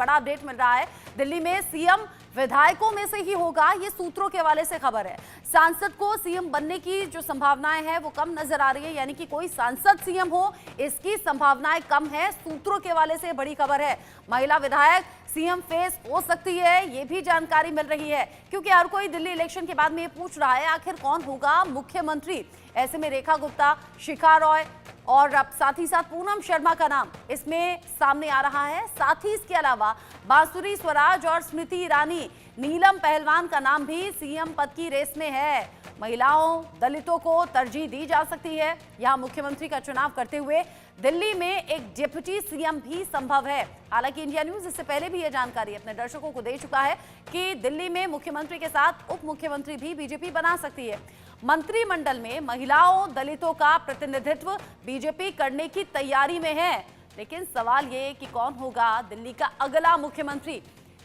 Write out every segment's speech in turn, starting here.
बड़ा अपडेट मिल रहा है। दिल्ली में सीएम विधायकों में से ही होगा, ये सूत्रों के हवाले से खबर है। सांसद को सीएम बनने की जो संभावनाएं हैं वो कम नजर आ रही है, यानी कि कोई सांसद सीएम हो इसकी संभावनाएं कम है। सूत्रों के हवाले से बड़ी खबर है। महिला विधायक सीएम फेस हो सकती है, ये भी जानकारी मिल रही है, क्योंकि हर कोई दिल्ली इलेक्शन के बाद में ये पूछ रहा है आखिर कौन होगा मुख्यमंत्री। ऐसे में रेखा गुप्ता, शिखा रॉय और अब साथ ही साथ पूनम शर्मा का नाम इसमें सामने आ रहा है। साथ ही इसके अलावा बांसुरी स्वराज और स्मृति ईरानी, नीलम पहलवान का नाम भी सीएम पद की रेस में है। महिलाओं, दलितों को तरजीह दी जा सकती है। यहां मुख्यमंत्री का चुनाव करते हुए दिल्ली में एक डिप्टी सीएम भी संभव है। हालांकि इंडिया न्यूज इससे पहले भी यह जानकारी अपने दर्शकों को दे चुका है कि दिल्ली में मुख्यमंत्री के साथ उप मुख्यमंत्री भी बीजेपी बना सकती है। मंत्रिमंडल में महिलाओं, दलितों का प्रतिनिधित्व बीजेपी करने की तैयारी में है। लेकिन सवाल ये कि कौन होगा दिल्ली का अगला मुख्यमंत्री।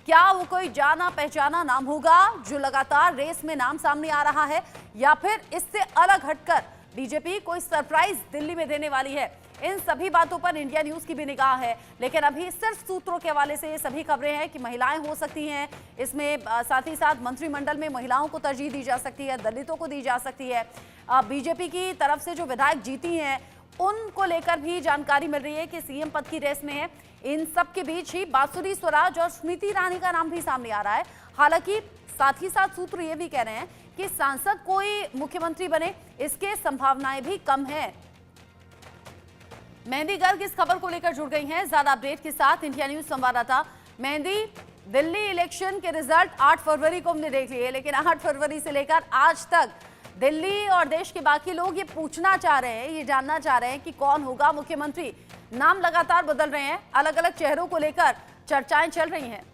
क्या वो कोई जाना पहचाना नाम होगा जो लगातार रेस में नाम सामने आ रहा है, या फिर इससे अलग हटकर बीजेपी कोई सरप्राइज दिल्ली में देने वाली है। इन सभी बातों पर इंडिया न्यूज की भी निगाह है। लेकिन अभी सिर्फ सूत्रों के हवाले से ये सभी खबरें हैं कि महिलाएं हो सकती हैं इसमें, साथ ही साथ मंत्रिमंडल में महिलाओं को तरजीह दी जा सकती है, दलितों को दी जा सकती है। बीजेपी की तरफ से जो विधायक जीती हैं उनको लेकर भी जानकारी मिल रही है कि सीएम पद की रेस में है। इन सब के बीच ही बांसुरी स्वराज और स्मृति ईरानी का नाम भी सामने आ रहा है। हालांकि साथ ही साथ सूत्र ये भी कह रहे हैं कि सांसद कोई मुख्यमंत्री बने इसके संभावनाएं भी कम है। मेहंदी गर्ग इस खबर को लेकर जुड़ गई हैं ज्यादा अपडेट के साथ। इंडिया न्यूज संवाददाता मेहंदी, दिल्ली इलेक्शन के रिजल्ट 8 फरवरी को हमने देख लिए, लेकिन 8 फरवरी से लेकर आज तक दिल्ली और देश के बाकी लोग ये पूछना चाह रहे हैं, ये जानना चाह रहे हैं कि कौन होगा मुख्यमंत्री। नाम लगातार बदल रहे हैं, अलग अलग चेहरों को लेकर चर्चाएं चल रही हैं।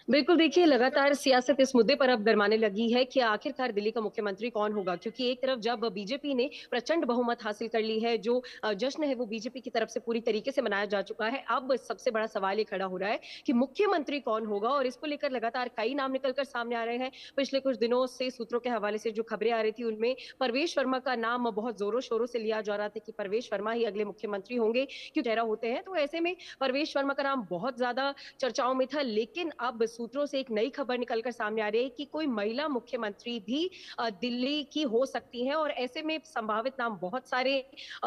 बिल्कुल, देखिए लगातार सियासत इस मुद्दे पर अब गरमाने लगी है कि आखिरकार दिल्ली का मुख्यमंत्री कौन होगा, क्योंकि एक तरफ जब बीजेपी ने प्रचंड बहुमत हासिल कर ली है, जो जश्न है वो बीजेपी की तरफ से पूरी तरीके से मनाया जा चुका है। अब सबसे बड़ा सवाल ये खड़ा हो रहा है कि मुख्यमंत्री कौन होगा, और इसको लेकर लगातार कई नाम निकलकर सामने आ रहे हैं। पिछले कुछ दिनों से सूत्रों के हवाले से जो खबरें आ रही थी उनमें परवेश वर्मा का नाम बहुत जोरों शोरों से लिया जा रहा था कि परवेश वर्मा ही अगले मुख्यमंत्री होंगे, क्यों चेहरा होते हैं। तो ऐसे में परवेश वर्मा का नाम बहुत ज्यादा चर्चाओं में था, लेकिन अब सूत्रों से एक नई खबर निकलकर सामने आ रही है कि कोई महिला मुख्यमंत्री भी दिल्ली की हो सकती है। और ऐसे में संभावित नाम बहुत सारे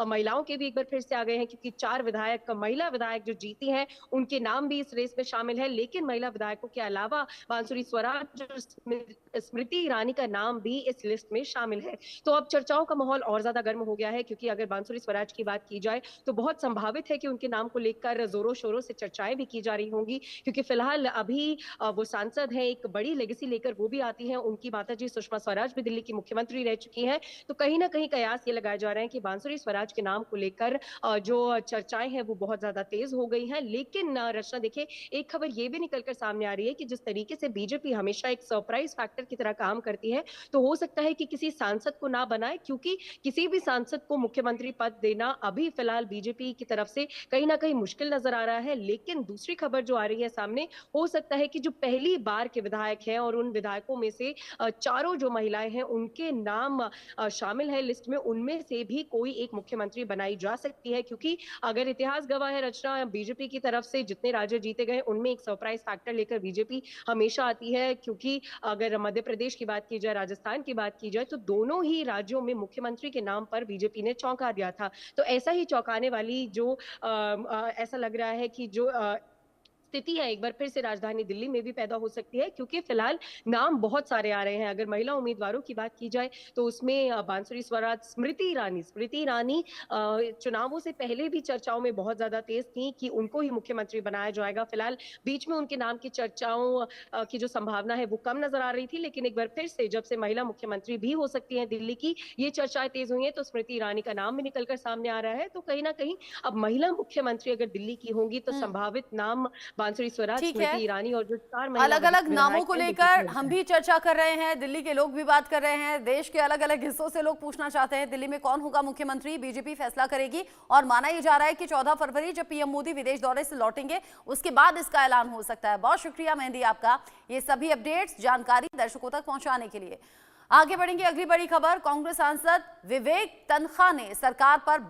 महिलाओं के भी एक बार फिर से आ गए हैं, क्योंकि 4 विधायक, महिला विधायक जो जीती हैं उनके नाम भी इस रेस में शामिल है। लेकिन महिला विधायकों के अलावा बांसुरी स्वराज और स्मृति ईरानी का नाम भी इस लिस्ट में शामिल है। तो अब चर्चाओं का माहौल और ज्यादा गर्म हो गया है, क्योंकि अगर बांसुरी स्वराज की बात की जाए तो बहुत संभावित है कि उनके नाम को लेकर जोरों शोरों से चर्चाएं भी की जा रही होंगी, क्योंकि फिलहाल अभी वो सांसद है, एक बड़ी लेगेसी लेकर वो भी आती हैं। उनकी माताजी सुषमा स्वराज भी दिल्ली की मुख्यमंत्री रह चुकी हैं। तो कहीं ना कहीं कयास ये लगाए जा रहे हैं कि बांसुरी स्वराज के नाम को लेकर जो चर्चाएं हैं वो बहुत ज्यादा तेज हो गई हैं। लेकिन रचना, देखिए एक खबर ये भी निकलकर सामने आ रही है कि जिस तरीके से बीजेपी हमेशा एक सरप्राइज फैक्टर की तरह काम करती है, तो हो सकता है कि किसी सांसद को ना बनाए, क्योंकि किसी भी सांसद को मुख्यमंत्री पद देना अभी फिलहाल बीजेपी की तरफ से कहीं ना कहीं मुश्किल नजर आ रहा है। लेकिन दूसरी खबर जो आ रही है सामने, हो सकता है कि जो पहली बार के विधायक हैं और उन विधायकों में से चारों जो महिलाएं हैं उनके नाम शामिल है लिस्ट में, उनमें से भी कोई एक मुख्यमंत्री बनाई जा सकती है। क्योंकि अगर इतिहास गवाह है रचना, बीजेपी की तरफ से जितने राज्य जीते गए उनमें एक सरप्राइज फैक्टर लेकर बीजेपी हमेशा आती है। क्योंकि अगर मध्य प्रदेश की बात की जाए, राजस्थान की बात की जाए, तो दोनों ही राज्यों में मुख्यमंत्री के नाम पर बीजेपी ने चौंका दिया था। तो ऐसा ही चौंकाने वाली जो ऐसा लग रहा है कि जो स्थिति है एक बार फिर से राजधानी दिल्ली में भी पैदा हो सकती है, क्योंकि फिलहाल नाम बहुत सारे आ रहे हैं। अगर महिला उम्मीदवारों की बात की जाए तो उसमें बांसुरी स्वराज, स्मृति ईरानी चुनावों से पहले भी चर्चाओं में बहुत ज्यादा तेज थी कि उनको ही मुख्यमंत्री बनाया जाएगा। फिलहाल बीच में उनके नाम की चर्चाओं की जो संभावना है वो कम नजर आ रही थी, लेकिन एक बार फिर से जब से महिला मुख्यमंत्री भी हो सकती है दिल्ली की, ये चर्चाएं तेज हुई है, तो स्मृति ईरानी का नाम भी निकलकर सामने आ रहा है। तो कहीं ना कहीं अब महिला मुख्यमंत्री अगर दिल्ली की होंगी तो संभावित नाम बांसुरी स्वराज, ठीक स्मृति है, ईरानी और जो 4 अलग अलग नामों को लेकर विधायक हम भी चर्चा कर रहे हैं, दिल्ली के लोग भी बात कर रहे हैं, देश के अलग अलग हिस्सों से लोग पूछना चाहते हैं दिल्ली में कौन होगा मुख्यमंत्री। बीजेपी फैसला करेगी और माना यह जा रहा है कि 14 फरवरी जब पीएम मोदी विदेश दौरे से लौटेंगे उसके बाद इसका ऐलान हो सकता है। बहुत शुक्रिया मेहंदी आपका ये सभी अपडेट्स, जानकारी दर्शकों तक पहुंचाने के लिए। आगे बढ़ेंगे, अगली बड़ी खबर, कांग्रेस सांसद विवेक तन्खा ने सरकार पर